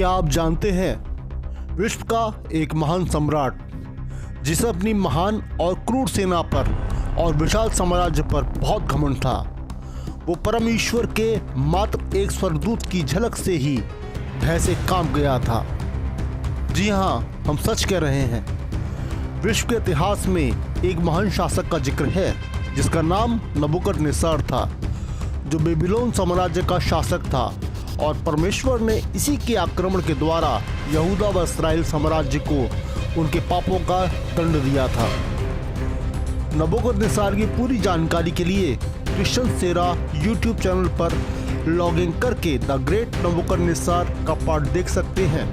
क्या आप जानते हैं, विश्व का एक महान सम्राट जिसे अपनी महान और क्रूर सेना पर और विशाल साम्राज्य पर बहुत घमंड था, वो परम ईश्वर के मात्र एक स्वर्गदूत की झलक से ही भय से कांप गया था। जी हाँ, हम सच कह रहे हैं। विश्व के इतिहास में एक महान शासक का जिक्र है जिसका नाम नबूकदनेस्सर था, जो बेबीलोन साम्राज्य का शासक था और परमेश्वर ने इसी के आक्रमण के द्वारा यहूदा व इस्राएल साम्राज्य को उनके पापों का दंड दिया था। नबूकदनेस्सर की पूरी जानकारी के लिए क्रिश्चियन सेरा यूट्यूब चैनल पर लॉगिन करके द ग्रेट नबूकदनेस्सर का पार्ट देख सकते हैं,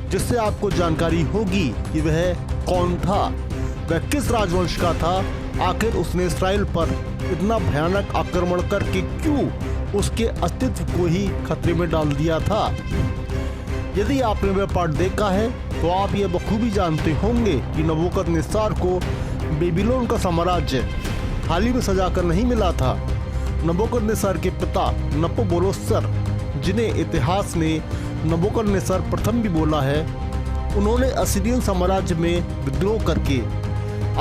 जिससे आपको जानकारी होगी कि वह कौन था, वह किस राजवंश का था, आखिर उसने इस्राएल पर इतना भयानक आक्रमण करके क्यों उसके अस्तित्व को ही खतरे में डाल दिया था। यदि आपने वह पार्ट देखा है तो आप ये बखूबी जानते होंगे कि नबूकदनेस्सर को बेबीलोन का साम्राज्य हाल ही में सजाकर नहीं मिला था। नबूकदनेस्सर के पिता नबूकदनेस्सर, जिन्हें इतिहास ने नबूकदनेस्सर प्रथम भी बोला है, उन्होंने असीरियन साम्राज्य में विद्रोह करके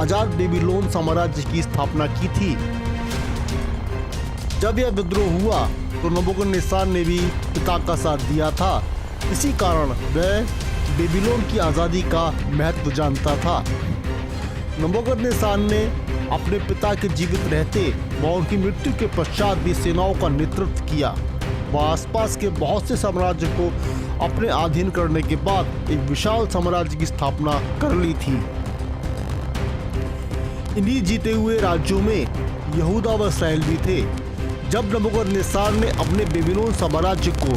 आजाद बेबीलोन साम्राज्य की स्थापना की थी। जब यह विद्रोह हुआ तो नबूकदनेस्सर ने भी पिता का साथ दिया था। इसी कारण वह बेबीलोन की आज़ादी का महत्व जानता था। नबूकदनेस्सर ने अपने पिता के जीवित रहते व उनकी मृत्यु के पश्चात भी सेनाओं का नेतृत्व किया। वह आसपास के बहुत से साम्राज्य को अपने अधीन करने के बाद एक विशाल साम्राज्य की स्थापना कर ली थी। इन्हीं जीते हुए राज्यों में यहूदा व इस्राएल भी थे। जब नबूकदनेस्सर ने अपने बेबीलोन साम्राज्य को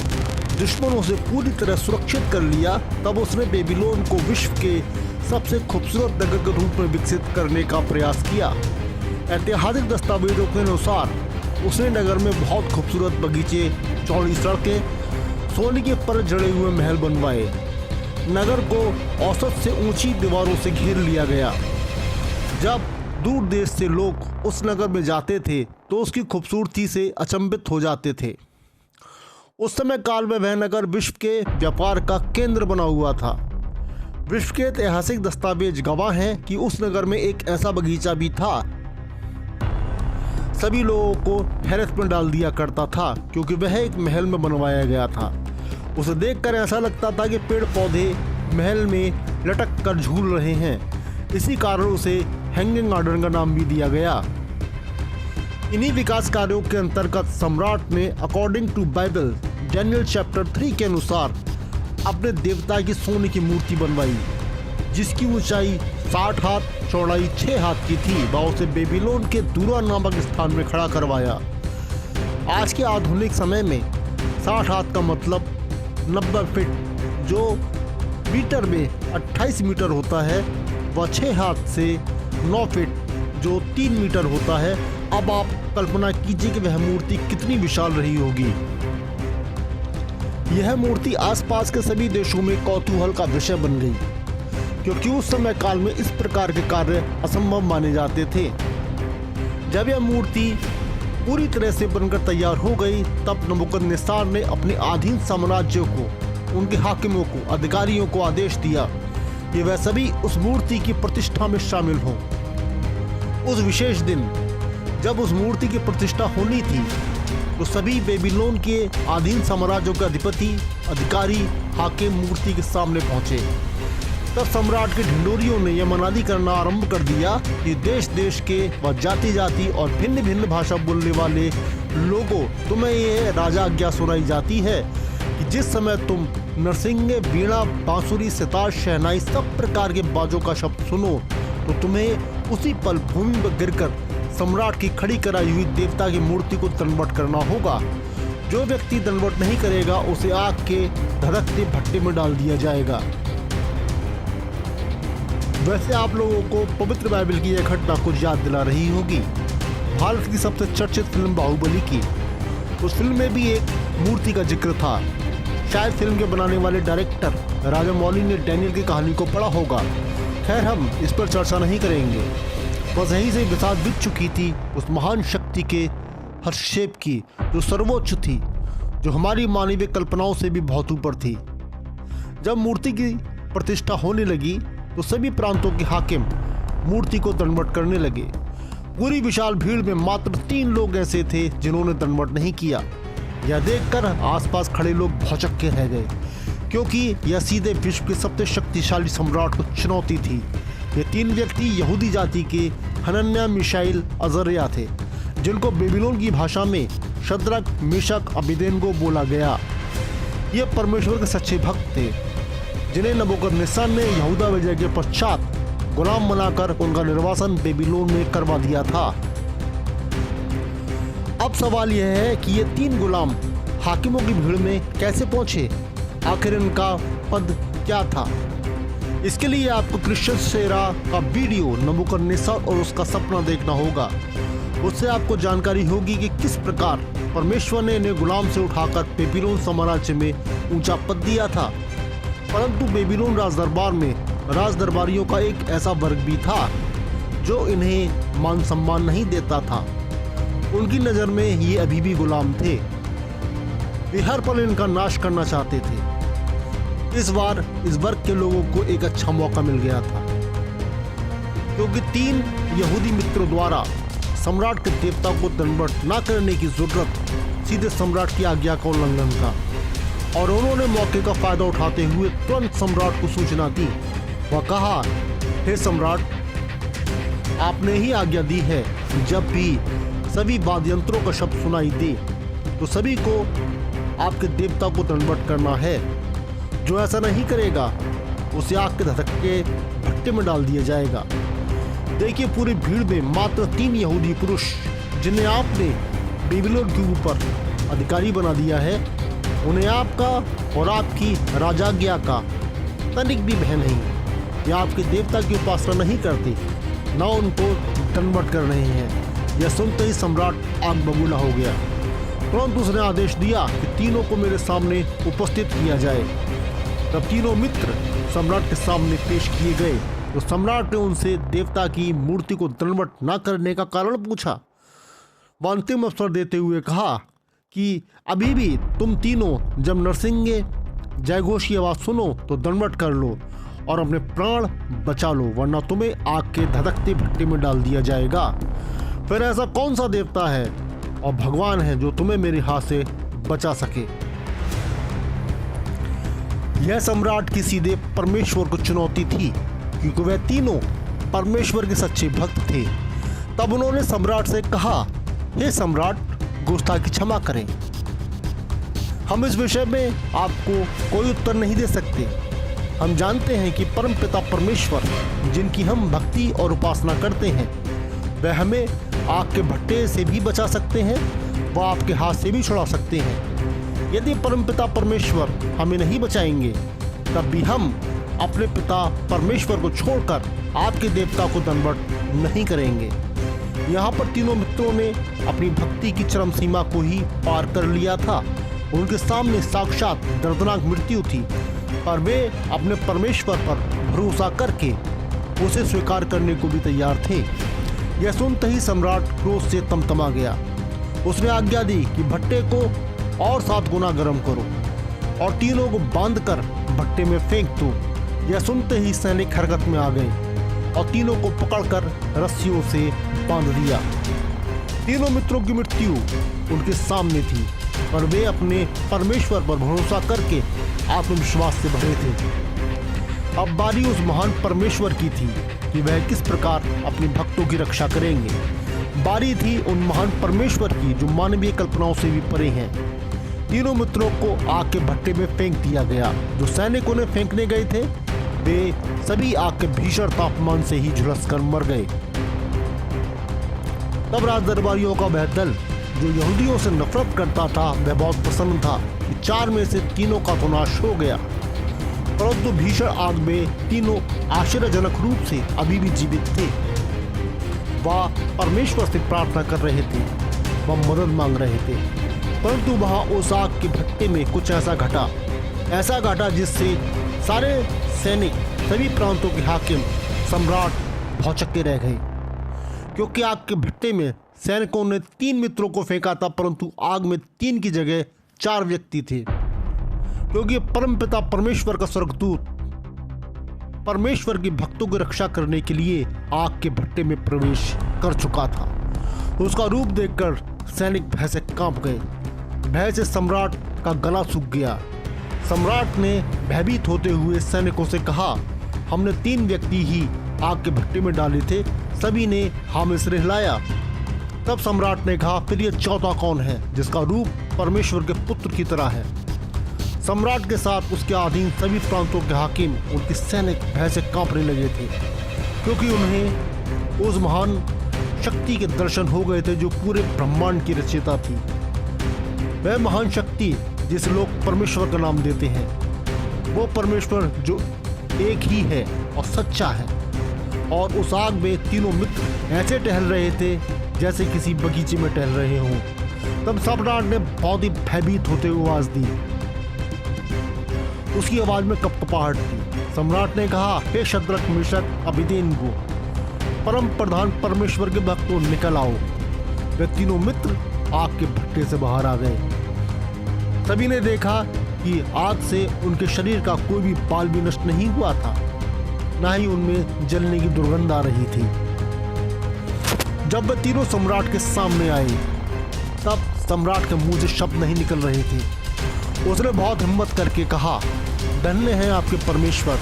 दुश्मनों से पूरी तरह सुरक्षित कर लिया, तब उसने बेबीलोन को विश्व के सबसे खूबसूरत नगर के रूप में विकसित करने का प्रयास किया। ऐतिहासिक दस्तावेजों के अनुसार उसने नगर में बहुत खूबसूरत बगीचे, चौड़ी सड़कें, सोने के पर जड़े हुए महल बनवाए। नगर को औसत से ऊंची दीवारों से घेर लिया गया। जब दूर देश से लोग उस नगर में जाते थे तो उसकी खूबसूरती से अचंभित हो जाते थे। उस समय काल में वह नगर विश्व के व्यापार का केंद्र बना हुआ था। विश्व के ऐतिहासिक दस्तावेज गवाह हैं कि उस नगर में एक ऐसा बगीचा भी था, सभी लोगों को हैरत में डाल दिया करता था, क्योंकि वह एक महल में बनवाया गया था। उसे देखकर ऐसा लगता था कि पेड़ पौधे महल में लटक कर झूल रहे हैं। इसी कारण उसे हैंगिंग गार्डन का नाम भी दिया गया। इन्हीं विकास कार्यों के अंतर्गत सम्राट ने according to Bible Daniel chapter 3 के अनुसार अपने देवता की सोने की मूर्ति बनवाई, जिसकी ऊंचाई 60 हाथ, चौड़ाई 6 हाथ की थी। वह उसे बेबीलोन के दूरा नामक स्थान में खड़ा करवाया। आज के आधुनिक समय में 60 हाथ का मतलब 90 फीट, जो मीटर में 28 मीटर होता है, व 6 हाथ से 9 फीट, जो 3 मीटर होता है। अब आप कल्पना कीजिए कि वह मूर्ति कितनी विशाल रही होगी। यह मूर्ति आसपास के सभी देशों में कौतूहल का विषय बन गई, क्योंकि उस समय काल में इस प्रकार के कार्य असंभव माने जाते थे। जब यह मूर्ति पूरी तरह से बनकर तैयार हो गई, तब नबूकदनेस्सर ने अपने अधीन साम्राज्यों को, उनके हाकिमों को, अधिकारियों को आदेश दिया कि वह सभी उस मूर्ति की प्रतिष्ठा में शामिल हों। उस विशेष दिन जब उस मूर्ति की प्रतिष्ठा होनी थी, तो सभी बेबीलोन के अधीन साम्राज्यों के अधिपति, अधिकारी, हाकिम मूर्ति के सामने पहुंचे। तब सम्राट के ढिंडोरियों ने यह मनादी करना आरंभ कर दिया कि देश देश के व जाति जाति और भिन्न भिन्न भाषा बोलने वाले लोगों, तुम्हें यह राजा आज्ञा सुनाई जाती है कि जिस समय तुम नरसिंगे, वीणा, बांसुरी, सितार, शहनाई, सब प्रकार के बाजों का शब्द सुनो, तो तुम्हें उसी पल भूमि पर गिरकर सम्राट की खड़ी कराई हुई देवता की मूर्ति को दंडवत करना होगा। जो व्यक्ति दंडवत नहीं करेगा उसे आग के धधकते भट्टे में डाल दिया जाएगा। वैसे आप लोगों को पवित्र बाइबल की यह घटना कुछ याद दिला रही होगी भारत की सबसे चर्चित फिल्म बाहुबली की। उस फिल्म में भी एक मूर्ति का जिक्र था। शायद फिल्म के बनाने वाले डायरेक्टर राजामौली ने डैनियल की कहानी को पढ़ा होगा। खैर, हम इस पर चर्चा नहीं करेंगे। बस यहीं से बिसात बीत चुकी थी उस महान शक्ति के हस्तक्षेप की, जो सर्वोच्च थी, जो हमारी मानवीय कल्पनाओं से भी बहुत ऊपर थी। जब मूर्ति की प्रतिष्ठा होने लगी तो सभी प्रांतों के हाकिम मूर्ति को दंडवत करने लगे। पूरी विशाल भीड़ में मात्र 3 लोग ऐसे थे जिन्होंने दंडवत नहीं किया। यह देखकर आसपास खड़े लोग भौचक्के रह गए, क्योंकि यह सीधे विश्व के सबसे शक्तिशाली सम्राट को चुनौती थी। ये 3 व्यक्ति यहूदी जाति के हनन्याह, मिशाइल, अजर्या थे, जिनको बेबीलोन की भाषा में शद्रक, मेशक, अबेदनेगो बोला गया। ये परमेश्वर के सच्चे भक्त थे, जिन्हें नबूकदनेस्सर ने यहूदा विजय के पश्चात गुलाम बनाकर उनका निर्वासन बेबीलोन में करवा दिया था। अब सवाल यह है कि ये 3 गुलाम हाकिमों की भीड़ में कैसे पहुंचे? आखिर इनका पद क्या था? इसके लिए आपको क्रिश्चियन सेरा का वीडियो नबूकदनेस्सर और उसका सपना देखना होगा। उससे आपको जानकारी होगी कि किस प्रकार परमेश्वर ने इन्हें गुलाम से उठाकर बेबीलोन साम्राज्य में ऊंचा पद दिया था। परंतु बेबीलोन राजदरबार में राजदरबारियों का एक ऐसा वर्ग भी था जो इन्हें मान सम्मान नहीं देता था। उनकी नज़र में ये अभी भी गुलाम थे। वे हर पल इनका नाश करना चाहते थे। इस बार इस वर्ग के लोगों को एक अच्छा मौका मिल गया था, क्योंकि 3 यहूदी मित्रों द्वारा सम्राट के देवता को दंडवत न करने की जरूरत सीधे सम्राट की आज्ञा का उल्लंघन था, और उन्होंने मौके का फायदा उठाते हुए तुरंत सम्राट को सूचना दी। वह कहा, हे सम्राट, आपने ही आज्ञा दी है कि जब भी सभी वाद्ययंत्रों का शब्द सुनाई दे तो सभी को आपके देवता को दंडवत करना है। जो ऐसा नहीं करेगा उसे आग के धधके भट्टे में डाल दिया जाएगा। देखिए, पूरी भीड़ में मात्र 3 यहूदी पुरुष, जिन्हें आपने बेबीलोन के ऊपर अधिकारी बना दिया है, उन्हें आपका और आपकी राजाज्ञा का तनिक भी भय नहीं। या आपके देवता की उपासना नहीं करते, न उनको दंडवत कर रहे हैं। यह सुनते ही सम्राट आग बबूला हो गया। तुरंत उसने आदेश दिया कि तीनों को मेरे सामने उपस्थित किया जाए। तब तीनों मित्र सम्राट के सामने पेश किए गए तो सम्राट ने उनसे देवता की मूर्ति को दंडवत न करने का कारण पूछा। वह अंतिम अवसर देते हुए कहा कि अभी भी तुम तीनों जब नरसिंगे जयघोष की आवाज सुनो तो दंडवत कर लो और अपने प्राण बचा लो, वरना तुम्हें आग के धधकते भट्टे में डाल दिया जाएगा। फिर ऐसा कौन सा देवता है और भगवान है जो तुम्हें मेरे हाथ से बचा सके? यह सम्राट की सीधे परमेश्वर को चुनौती थी, क्योंकि वह तीनों परमेश्वर के सच्चे भक्त थे। तब उन्होंने सम्राट से कहा, हे सम्राट, गुस्ताखी क्षमा करें। हम इस विषय में आपको कोई उत्तर नहीं दे सकते। हम जानते हैं कि परमपिता परमेश्वर, जिनकी हम भक्ति और उपासना करते हैं, वह हमें आग के भट्टे से भी बचा सकते हैं, वह आपके हाथ से भी छुड़ा सकते हैं। यदि परमपिता परमेश्वर हमें नहीं बचाएंगे, तब भी हम अपने पिता परमेश्वर को छोड़कर आपके देवता को दंडवत नहीं करेंगे। यहाँ पर तीनों मित्रों ने अपनी भक्ति की चरम सीमा को ही पार कर लिया था। उनके सामने साक्षात दर्दनाक मृत्यु थी, पर वे अपने परमेश्वर पर भरोसा करके उसे स्वीकार करने को भी तैयार थे। यह सुनते ही सम्राट क्रोध से तमतमा गया। उसने आज्ञा दी कि भट्टे को और 7 गुना गर्म करो और तीनों को बांधकर भट्टे में फेंक दो। यह सुनते ही सैनिक हरकत में आ गए और तीनों को पकड़कर रस्सियों से बांध दिया। तीनों मित्रों की मृत्यु उनके सामने थी, पर वे अपने परमेश्वर पर भरोसा करके आत्मविश्वास से भरे थे। अब बारी उस महान परमेश्वर की थी कि वह किस प्रकार अपने भक्तों की रक्षा करेंगे। बारी थी उन महान परमेश्वर की जो मानवीय कल्पनाओं से भी परे हैं। तीनों मित्रों को आग के भट्टे में फेंक दिया गया। जो सैनिक उन्हें फेंकने गए थे, वे सभी आग के भीषण तापमान से ही झुलसकर मर गए। तब राजदरबारियों का वह दल जो यहूदियों से नफरत करता था, वह बहुत प्रसन्न था कि 4 में से तीनों का तो नाश हो गया। परंतु भीषण आग में तीनों आश्चर्यजनक रूप से अभी भी जीवित थे। वह परमेश्वर से प्रार्थना कर रहे थे, वह मदद मांग रहे थे। परंतु वहाँ उस आग के भट्टे में कुछ ऐसा घटा जिससे सारे सैनिक, सभी प्रांतों के हाकिम, सम्राट भौचक्के रह गए, क्योंकि आग के भट्टे में सैनिकों ने 3 मित्रों को फेंका था, परंतु आग में 3 की जगह 4 व्यक्ति थे। क्योंकि परमपिता परमेश्वर का स्वर्गदूत परमेश्वर के भक्तों की रक्षा करने के लिए आग के भट्टे में प्रवेश कर चुका था। उसका रूप देखकर सैनिक भय से कांप गए। भय से सम्राट का गला सूख गया। सम्राट ने भयभीत होते हुए सैनिकों से कहा, हमने 3 व्यक्ति ही आग के भट्टे में डाले थे, सभी ने हामी सिर हिलाया। तब सम्राट ने कहा, फिर ये चौथा कौन है जिसका रूप परमेश्वर के पुत्र की तरह है? सम्राट के साथ उसके अधीन सभी प्रांतों के हाकिम, उनके सैनिक भय से कांपने लगे थे, क्योंकि उन्हें उस महान शक्ति के दर्शन हो गए थे जो पूरे ब्रह्मांड की रचयिता थी। वह महान शक्ति जिसे लोग परमेश्वर का नाम देते हैं, वो परमेश्वर जो एक ही है और सच्चा है। और उस आग में तीनों मित्र ऐसे टहल रहे थे जैसे किसी बगीचे में टहल रहे हों। तब सम्राट ने बहुत ही भयभीत होते हुए आवाज दी। उसकी आवाज में कपकपाहट थी। सम्राट ने कहा, हे शद्रक, मेशक, अबेदनेगो, परम प्रधान परमेश्वर के भक्तों, निकल आओ। वे तीनों मित्र आग के भट्टे से बाहर आ गए। सभी ने देखा कि आग से उनके शरीर का कोई भी बाल भी नष्ट नहीं हुआ था, न ही उनमें जलने की दुर्गंध आ रही थी। जब वे तीनों सम्राट के सामने आए, तब सम्राट के मुंह से शब्द नहीं निकल रहे थे। उसने बहुत हिम्मत करके कहा, धन्य हैं आपके परमेश्वर,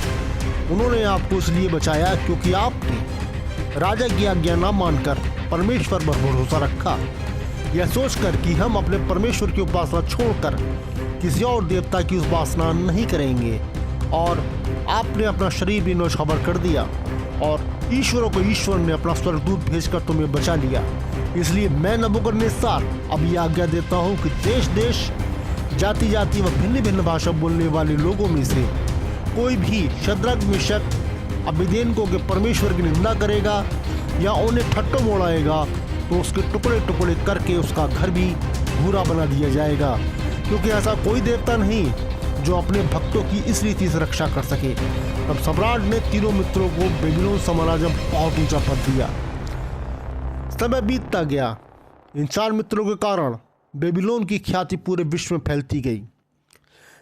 उन्होंने आपको इसलिए बचाया क्योंकि आपने राजा की आज्ञा न मानकर परमेश्वर पर भरोसा रखा, यह सोचकर कि हम अपने परमेश्वर की उपासना छोड़कर किसी और देवता की उपासना नहीं करेंगे। और आपने अपना शरीर भी नौछावर कर दिया और ईश्वरों को ईश्वर ने अपना स्वर्गदूत भेजकर तुम्हें बचा लिया। इसलिए मैं नबूकदनेस्सर अब ये आज्ञा देता हूँ कि देश देश, जाति जाति व भिन्न भिन्न भाषा बोलने वाले लोगों में से कोई भी शद्रक, मेशक, अबेदनेगो के परमेश्वर की निंदा करेगा या उन्हें ठट्ठों मोड़ाएगा तो उसके टुकड़े टुकड़े करके उसका घर भी भूरा बना दिया जाएगा, क्योंकि ऐसा कोई देवता नहीं जो अपने भक्तों की इस रीति से रक्षा कर सके। तब सम्राट ने तीनों मित्रों को बेबीलोन साम्राज्य में बहुत ऊंचा पद दिया। समय बीतता गया। इन 4 मित्रों के कारण बेबीलोन की ख्याति पूरे विश्व में फैलती गई।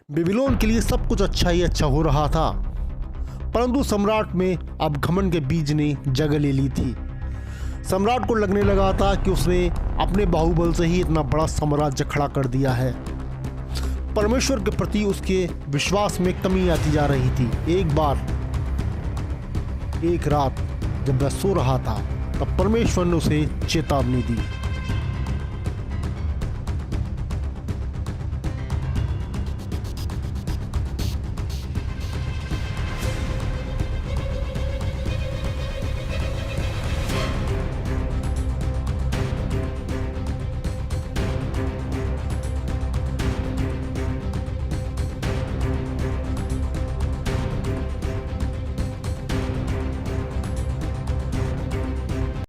बेबीलोन के लिए सब कुछ अच्छा ही अच्छा हो रहा था, परंतु सम्राट में अब घमंड के बीज ने जगह ले ली थी। सम्राट को लगने लगा था कि उसने अपने बाहुबल से ही इतना बड़ा साम्राज्य खड़ा कर दिया है। परमेश्वर के प्रति उसके विश्वास में कमी आती जा रही थी। एक रात जब वह सो रहा था, तब परमेश्वर ने उसे चेतावनी दी।